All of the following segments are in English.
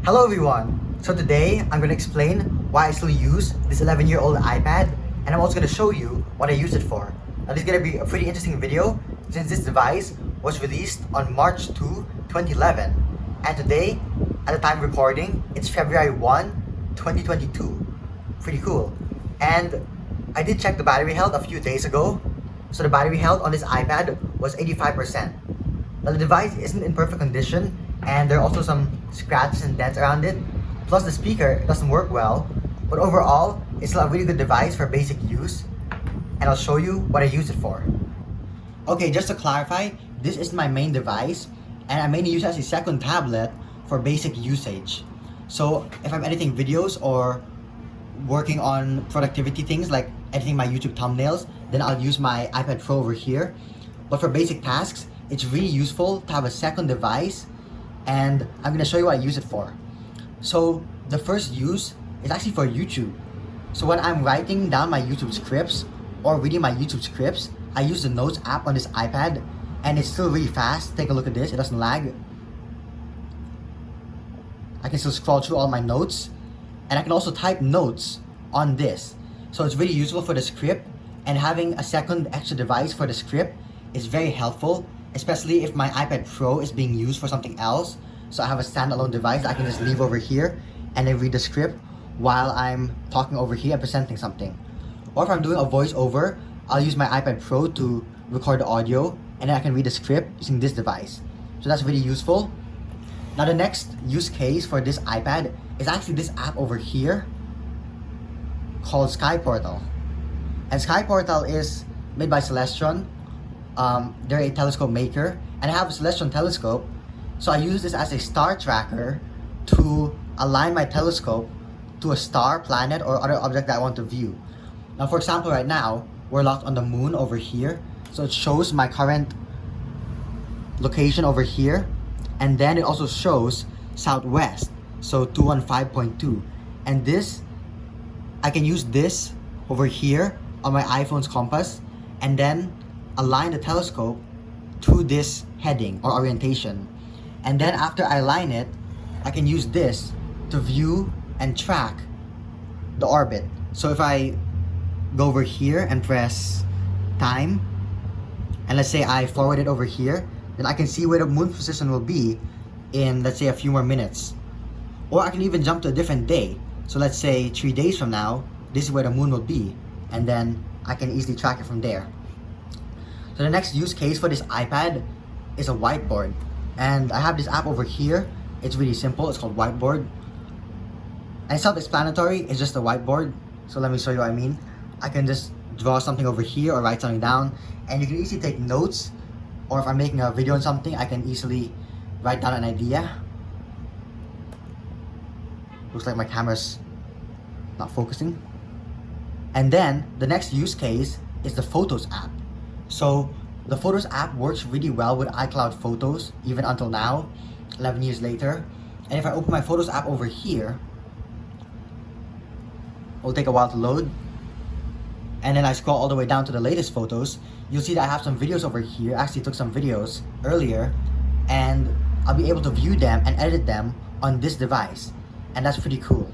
Hello everyone! So today I'm going to explain why I still use this 11-year-old iPad, and I'm also going to show you what I use it for. Now this is going to be a pretty interesting video since this device was released on March 2, 2011, and today, at the time of recording, it's February 1, 2022. Pretty cool. And I did check the battery health a few days ago. So the battery health on this iPad was 85%. Now the device isn't in perfect condition, and there are also some scratches and dents around it. Plus the speaker doesn't work well, but overall, it's still a really good device for basic use, and I'll show you what I use it for. Okay, just to clarify, this is my main device, and I mainly use it as a second tablet for basic usage. So if I'm editing videos or working on productivity things like editing my YouTube thumbnails, then I'll use my iPad Pro over here. But for basic tasks, it's really useful to have a second device, and I'm gonna show you what I use it for. So the first use is actually for YouTube. So when I'm writing down my YouTube scripts or reading my YouTube scripts, I use the Notes app on this iPad, and it's still really fast. Take a look at this, it doesn't lag. I can still scroll through all my notes, and I can also type notes on this. So it's really useful for the script, and having a second extra device for the script is very helpful, especially if my iPad Pro is being used for something else. So I have a standalone device that I can just leave over here and then read the script while I'm talking over here and presenting something. Or if I'm doing a voiceover, I'll use my iPad Pro to record the audio, and then I can read the script using this device. So that's really useful. Now the next use case for this iPad is actually this app over here called Sky Portal. And Sky Portal is made by Celestron. They're a telescope maker, and I have a Celestron telescope, so I use this as a star tracker to align my telescope to a star, planet, or other object that I want to view. Now for example, right now we're locked on the moon over here, so it shows my current location over here, and then it also shows southwest, so 215.2, and this, I can use this over here on my iPhone's compass and then align the telescope to this heading or orientation. And then after I align it, I can use this to view and track the orbit. So if I go over here and press time, and let's say I forward it over here, then I can see where the moon position will be in, let's say, a few more minutes. Or I can even jump to a different day. So let's say 3 days from now, this is where the moon will be, and then I can easily track it from there. So the next use case for this iPad is a whiteboard. And I have this app over here. It's really simple, it's called Whiteboard. And self-explanatory, it's just a whiteboard. So let me show you what I mean. I can just draw something over here or write something down, and you can easily take notes, or if I'm making a video on something, I can easily write down an idea. Looks like my camera's not focusing. And then the next use case is the Photos app. So the Photos app works really well with iCloud Photos, even until now, 11 years later. And if I open my Photos app over here, it'll take a while to load. And then I scroll all the way down to the latest photos, you'll see that I have some videos over here. I actually took some videos earlier, and I'll be able to view them and edit them on this device. And that's pretty cool.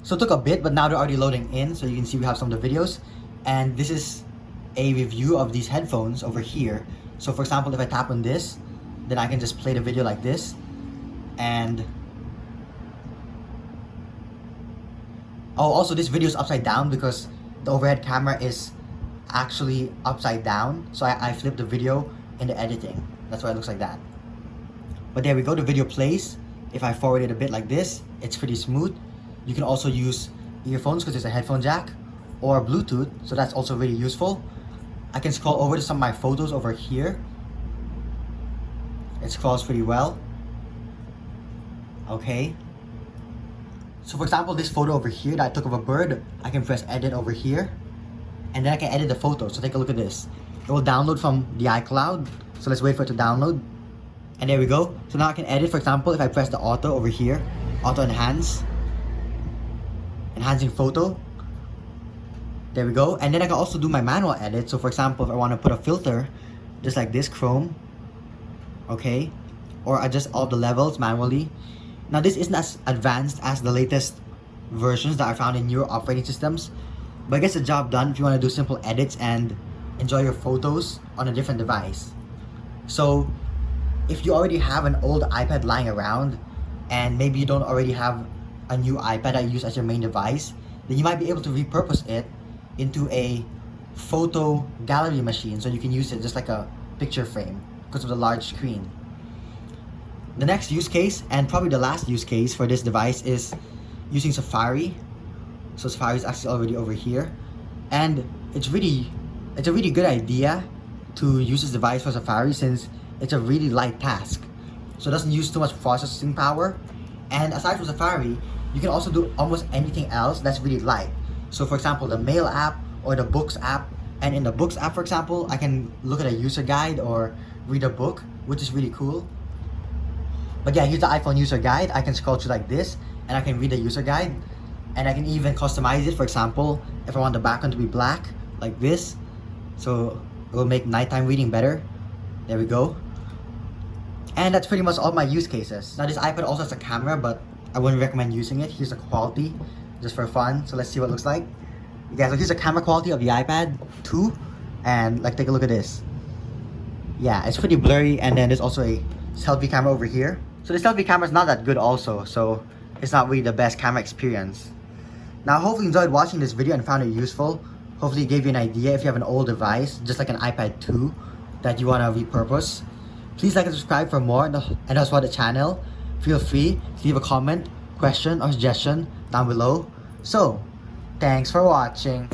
So it took a bit, but now they're already loading in, so you can see we have some of the videos. And this is a review of these headphones over here. So for example, if I tap on this, then I can just play the video like this. And oh, also this video is upside down because the overhead camera is actually upside down. So I flipped the video in the editing. That's why it looks like that. But there we go, the video plays. If I forward it a bit like this, it's pretty smooth. You can also use earphones because there's a headphone jack, or Bluetooth, so that's also really useful. I can scroll over to some of my photos over here. It scrolls pretty well. Okay. So for example, this photo over here that I took of a bird, I can press edit over here, and then I can edit the photo. So take a look at this. It will download from the iCloud. So let's wait for it to download. And there we go. So now I can edit, for example, if I press the auto over here, auto enhance, enhancing photo. There we go. And then I can also do my manual edit. So for example, if I want to put a filter, just like this, Chrome, okay, or adjust all the levels manually, Now this isn't as advanced as the latest versions that are found in newer operating systems, but it gets the job done if you want to do simple edits and enjoy your photos on a different device. So if you already have an old iPad lying around, and maybe you don't already have a new iPad that you use as your main device, then you might be able to repurpose it into a photo gallery machine, so you can use it just like a picture frame because of the large screen. The next use case, and probably the last use case for this device, is using Safari. So Safari is actually already over here, and it's a really good idea to use this device for Safari since it's a really light task. So it doesn't use too much processing power, and aside from Safari, you can also do almost anything else that's really light. So for example, the Mail app or the Books app, and in the Books app, for example, I can look at a user guide or read a book, which is really cool. But yeah, here's the iPhone user guide. I can scroll through like this, and I can read the user guide, and I can even customize it. For example, if I want the background to be black, like this, so it will make nighttime reading better. There we go. And that's pretty much all my use cases. Now this iPad also has a camera, but I wouldn't recommend using it. Here's the quality, just for fun. So let's see what it looks like. Yeah, so here's the camera quality of the iPad 2, and like take a look at this. Yeah, it's pretty blurry, and then there's also a selfie camera over here. So the selfie camera is not that good also, so it's not really the best camera experience. Now hopefully you enjoyed watching this video and found it useful. Hopefully it gave you an idea if you have an old device, just like an iPad 2, that you want to repurpose. Please like and subscribe for more, and as for the channel, feel free to leave a comment, question, or suggestion down below. So, thanks for watching.